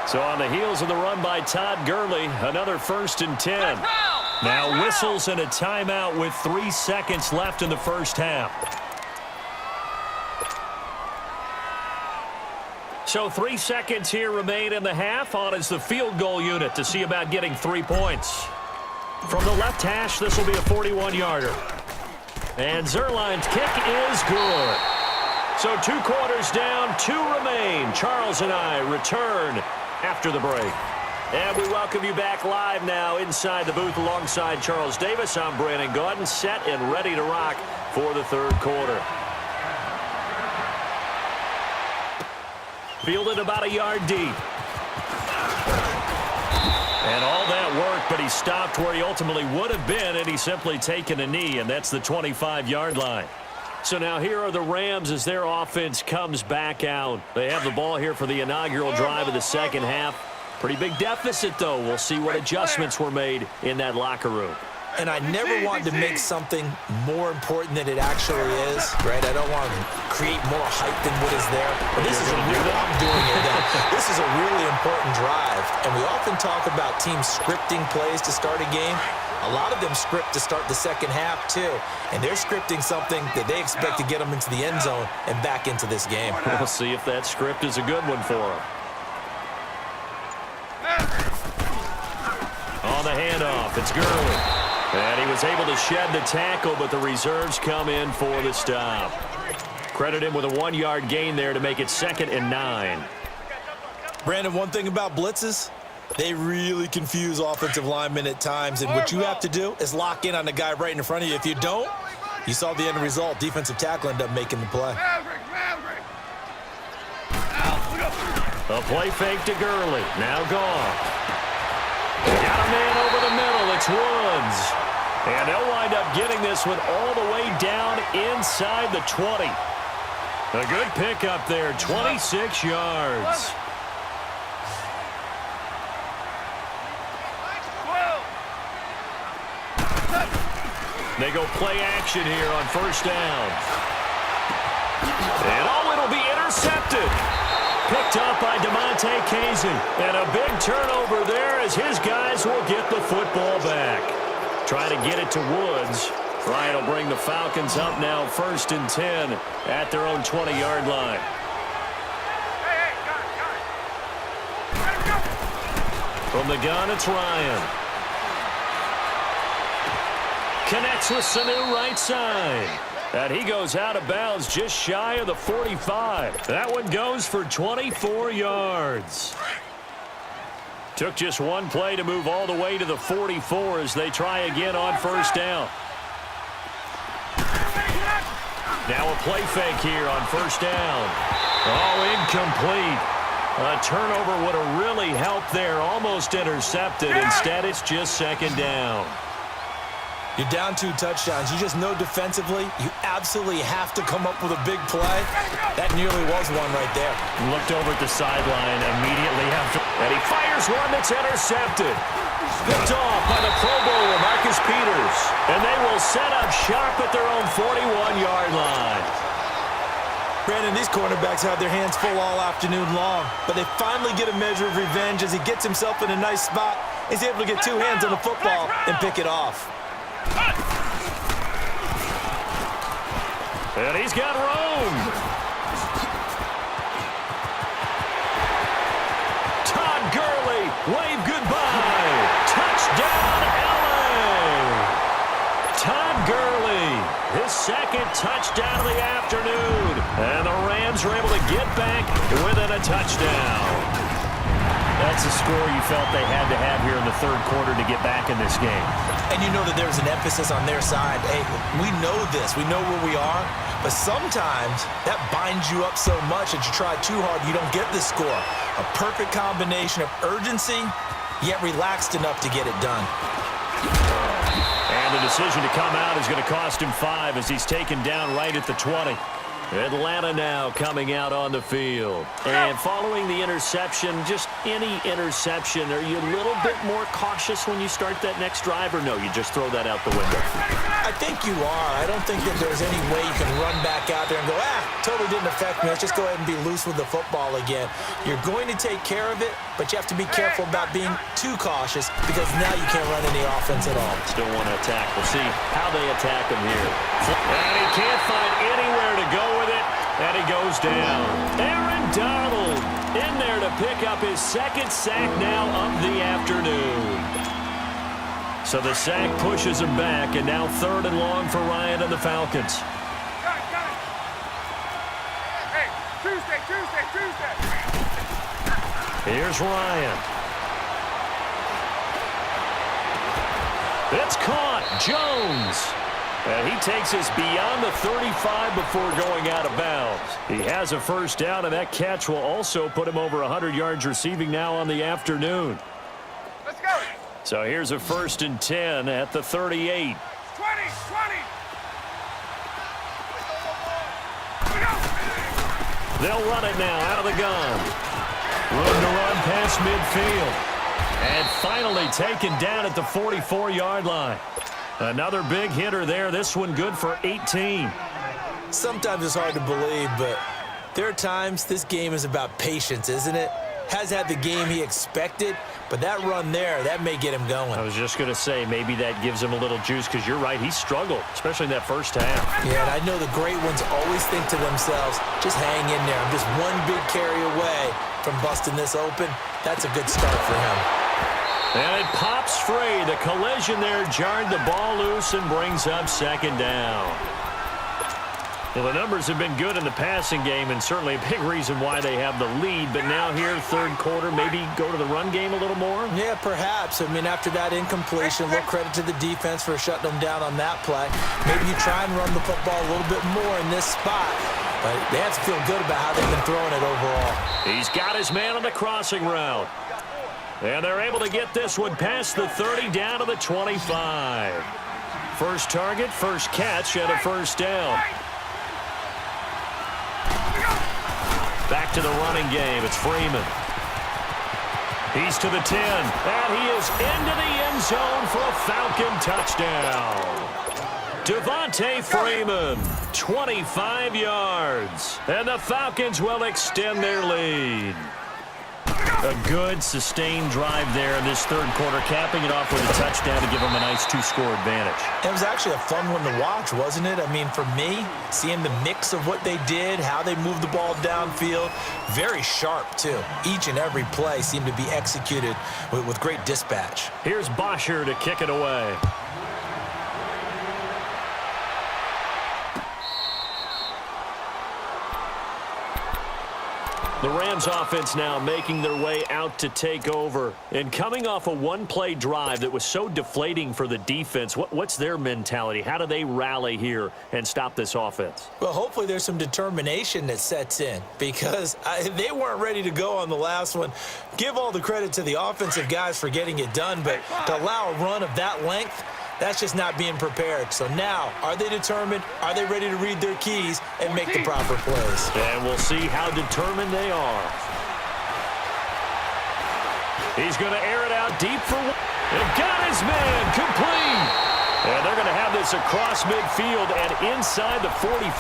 So on the heels of the run by Todd Gurley, another 1st and 10. Now whistles and a timeout with 3 seconds left in the first half. So 3 seconds here remain in the half. On is the field goal unit to see about getting 3 points. From the left hash, this will be a 41-yarder. And Zerline's kick is good. So 2 quarters down, 2 remain. Charles and I return after the break. And we welcome you back live now inside the booth alongside Charles Davis. I'm Brandon Gaudin, set and ready to rock for the third quarter. Fielded about a yard deep. And all that work, but he stopped where he ultimately would have been had he simply taken a knee, and that's the 25-yard line. So now here are the Rams as their offense comes back out. They have the ball here for the inaugural drive of the second half. Pretty big deficit, though. We'll see what adjustments were made in that locker room. And I never want to make something more important than it actually is, right? I don't want to create more hype than what is there. But this is a really, I'm doing it now. This is a really important drive. And we often talk about teams scripting plays to start a game. A lot of them script to start the second half, too. And they're scripting something that they expect to get them into the end zone and back into this game. We'll see if that script is a good one for them. On the handoff, it's Gurley. And he was able to shed the tackle, but the reserves come in for the stop. Credit him with a 1-yard gain there to make it 2nd and 9. Brandon, one thing about blitzes, they really confuse offensive linemen at times, and what you have to do is lock in on the guy right in front of you. If you don't, you saw the end result. Defensive tackle ended up making the play. A play fake to Gurley. Now gone. Got a man over the middle. It's Woods. And they'll wind up getting this one all the way down inside the 20. A good pickup there, 26 yards. They go play action here on first down. And it'll be intercepted. Picked up by DeMonte Kazin. And a big turnover there as his guys will get the football back. Try to get it to Woods. Ryan will bring the Falcons up now 1st and 10 at their own 20-yard line. From the gun, it's Ryan. Connects with Sanu right side. And he goes out of bounds just shy of the 45. That one goes for 24 yards. Took just one play to move all the way to the 44 as they try again on first down. Now a play fake here on first down. Oh, incomplete. A turnover would have really helped there. Almost intercepted. Instead, it's just 2nd down. You're down 2 touchdowns. You just know defensively you absolutely have to come up with a big play. That nearly was one right there. Looked over at the sideline immediately after. And he fires one that's intercepted. Picked off by the Pro Bowler, Marcus Peters. And they will set up shop at their own 41-yard line. Brandon, these cornerbacks have their hands full all afternoon long, but they finally get a measure of revenge as he gets himself in a nice spot. He's able to get 2 hands on the football and pick it off. And he's got room. Todd Gurley, wave goodbye. Touchdown, LA. Todd Gurley, his 2nd touchdown of the afternoon. And the Rams are able to get back within a touchdown. That's a score you felt they had to have here in the third quarter to get back in this game. And you know that there's an emphasis on their side. Hey, we know this. We know where we are. But sometimes that binds you up so much that you try too hard, you don't get the score. A perfect combination of urgency, yet relaxed enough to get it done. And the decision to come out is going to cost him 5 as he's taken down right at the 20. Atlanta now coming out on the field. And following the interception, just any interception, are you a little bit more cautious when you start that next drive, or no, you just throw that out the window? I think you are. I don't think that there's any way you can run back out there and go, totally didn't affect me. Let's just go ahead and be loose with the football again. You're going to take care of it, but you have to be careful about being too cautious because now you can't run any offense at all. Still want to attack. We'll see how they attack him here. And he can't find anywhere to go with it, and he goes down. Aaron Donald in there to pick up his second sack now of the afternoon. So the sack pushes him back, and now 3rd and long for Ryan and the Falcons. Hey, Tuesday. Here's Ryan. It's caught. Jones. And he takes us beyond the 35 before going out of bounds. He has a first down, and that catch will also put him over 100 yards receiving now on the afternoon. Let's go. So here's a 1st and 10 at the 38. 20. They'll run it now out of the gun. Room to run past midfield. And finally taken down at the 44-yard line. Another big hitter there. This one good for 18. Sometimes it's hard to believe, but there are times this game is about patience, isn't it? Has had the game he expected, but that run there, that may get him going. I was just going to say, maybe that gives him a little juice, because you're right, he struggled, especially in that first half. Yeah, and I know the great ones always think to themselves, just hang in there. I'm just one big carry away from busting this open. That's a good start for him. And it pops free. The collision there jarred the ball loose and brings up 2nd down. Well, the numbers have been good in the passing game, and certainly a big reason why they have the lead. But now here, 3rd quarter, maybe go to the run game a little more? Yeah, perhaps. I mean, after that incompletion, a little credit to the defense for shutting them down on that play. Maybe you try and run the football a little bit more in this spot. But they have to feel good about how they've been throwing it overall. He's got his man on the crossing route. And they're able to get this one past the 30 down to the 25. First target, first catch, and a first down. Back to the running game. It's Freeman. He's to the 10. And he is into the end zone for a Falcon touchdown. Devontae Freeman, 25 yards. And the Falcons will extend their lead. A good, sustained drive there in this 3rd quarter, capping it off with a touchdown to give them a nice 2-score advantage. It was actually a fun one to watch, wasn't it? I mean, for me, seeing the mix of what they did, how they moved the ball downfield, very sharp, too. Each and every play seemed to be executed with great dispatch. Here's Bosher to kick it away. The Rams offense now making their way out to take over. And coming off a one-play drive that was so deflating for the defense, what's their mentality? How do they rally here and stop this offense? Well, hopefully there's some determination that sets in because they weren't ready to go on the last one. Give all the credit to the offensive guys for getting it done, but to allow a run of that length, that's just not being prepared. So now, are they determined? Are they ready to read their keys and make the proper plays? And we'll see how determined they are. He's going to air it out deep for one. And got his man complete. And they're going to have this across midfield and inside the 45.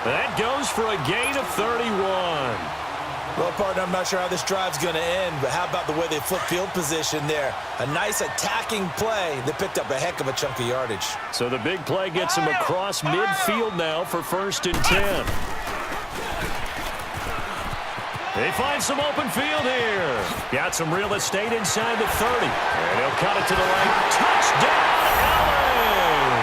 That goes for a gain of 31. Well, partner, I'm not sure how this drive's going to end, but how about the way they flip field position there? A nice attacking play that picked up a heck of a chunk of yardage. So the big play gets him across midfield now for 1st and 10. They find some open field here. Got some real estate inside the 30. And he'll cut it to the right. Touchdown, LA!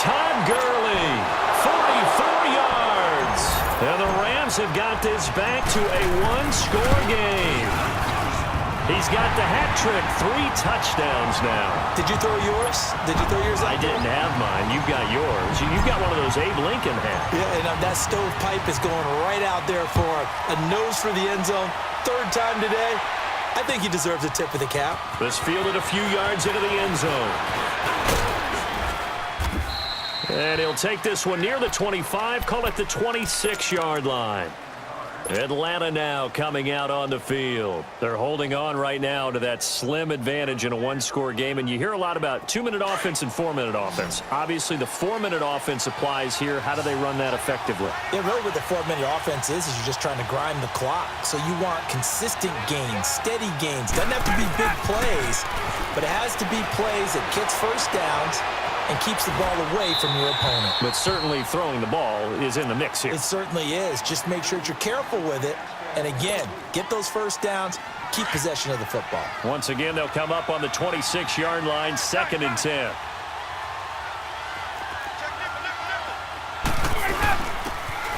Todd Gurley, 44 yards. And the Rams have got this back to a one-score game. He's got the hat trick, 3 touchdowns now. Did you throw yours? Did you throw yours out I didn't have mine. You've got yours. You've got one of those Abe Lincoln hats. Yeah, and that stovepipe is going right out there for him. A nose for the end zone. 3rd time today. I think he deserves a tip of the cap. This fielded a few yards into the end zone. And he'll take this one near the 25, call it the 26-yard line. Atlanta now coming out on the field. They're holding on right now to that slim advantage in a one-score game, and you hear a lot about 2-minute offense and 4-minute offense. Obviously, the 4-minute offense applies here. How do they run that effectively? Yeah, really what the 4-minute offense is you're just trying to grind the clock. So you want consistent gains, steady gains. Doesn't have to be big plays, but it has to be plays that gets first downs and keeps the ball away from your opponent. But certainly throwing the ball is in the mix here. It certainly is. Just make sure that you're careful with it. And again, get those first downs, keep possession of the football. Once again, they'll come up on the 26-yard line, 2nd and 10.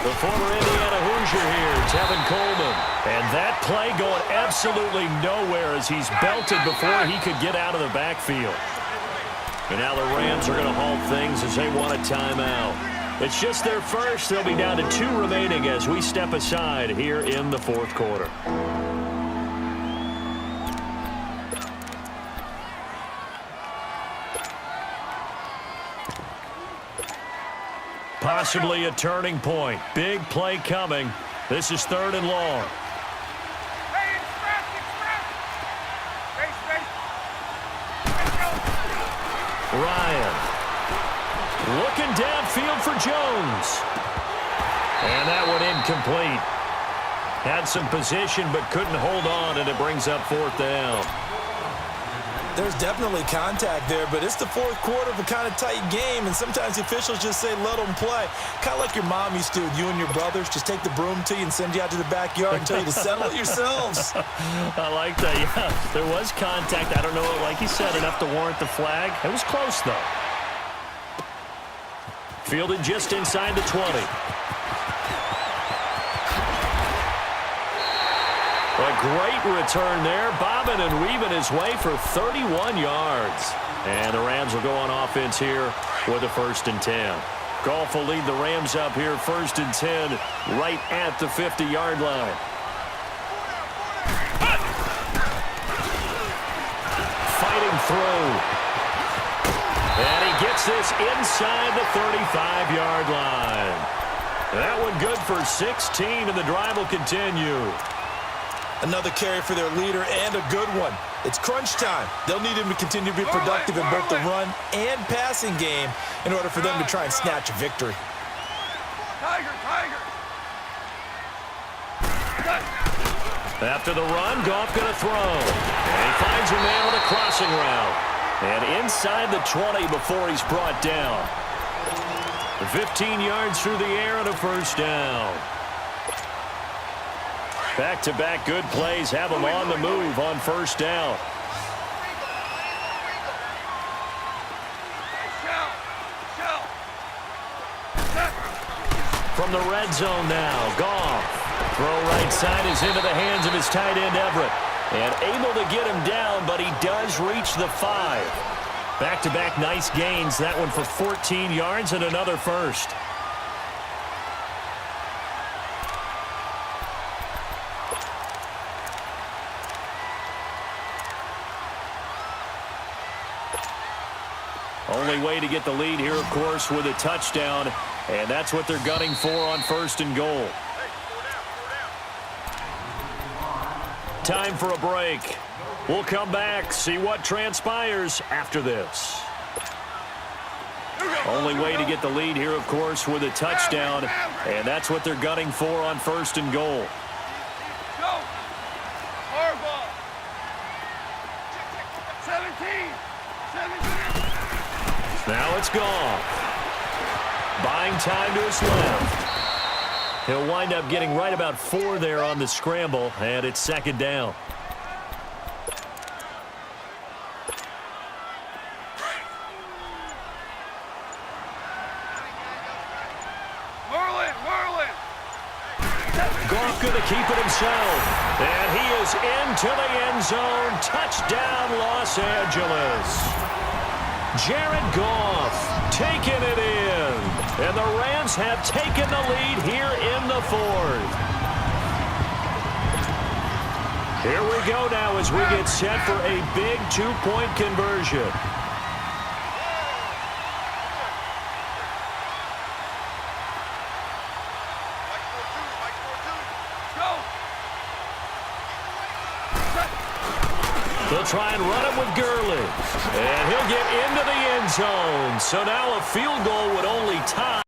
The former Indiana Hoosier here, Tevin Coleman. And that play going absolutely nowhere as he's belted before he could get out of the backfield. And now the Rams are going to halt things as they want a timeout. It's just their first. They'll be down to 2 remaining as we step aside here in the 4th quarter. Possibly a turning point. Big play coming. This is 3rd and long. Ryan looking downfield for Jones. And that one incomplete. Had some position but couldn't hold on, and it brings up 4th down. There's definitely contact there, but it's the 4th quarter of a kind of tight game, and sometimes the officials just say let them play. Kind of like your mom used to with you and your brothers. Just take the broom to you and send you out to the backyard and tell you to settle it yourselves. I like that, yeah. There was contact. I don't know, like you said, enough to warrant the flag. It was close, though. Fielded just inside the 20. A great return there, bobbing and weaving his way for 31 yards. And the Rams will go on offense here with a 1st and 10. Goff will lead the Rams up here, 1st and 10, right at the 50-yard line. Fighting through. And he gets this inside the 35-yard line. That one good for 16, and the drive will continue. Another carry for their leader and a good one. It's crunch time. They'll need him to continue to be productive in both the run and passing game in order for them to try and snatch a victory. After the run, Goff going to throw. And he finds a man with a crossing route. And inside the 20 before he's brought down. 15 yards through the air and a 1st down. Back-to-back good plays have him on the move on 1st down. From the red zone now, Goff. Throw right side is into the hands of his tight end, Everett. And able to get him down, but he does reach the 5. Back-to-back nice gains. That one for 14 yards and another 1st. Only way to get the lead here, of course, with a touchdown. And that's what they're gunning for on 1st and goal. Time for a break. We'll come back, see what transpires after this. Only way to get the lead here, of course, with a touchdown. And that's what they're gunning for on 1st and goal. Now it's Goff. Buying time to his left. He'll wind up getting right about 4 there on the scramble, and it's 2nd down. Goff going to keep it himself. And he is into the end zone. Touchdown, Los Angeles. Jared Goff taking it in. And the Rams have taken the lead here in the 4th. Here we go now as we get set for a big 2-point conversion. They'll try and run him with Gurley. And he'll get into the end zone. So now a field goal would only tie.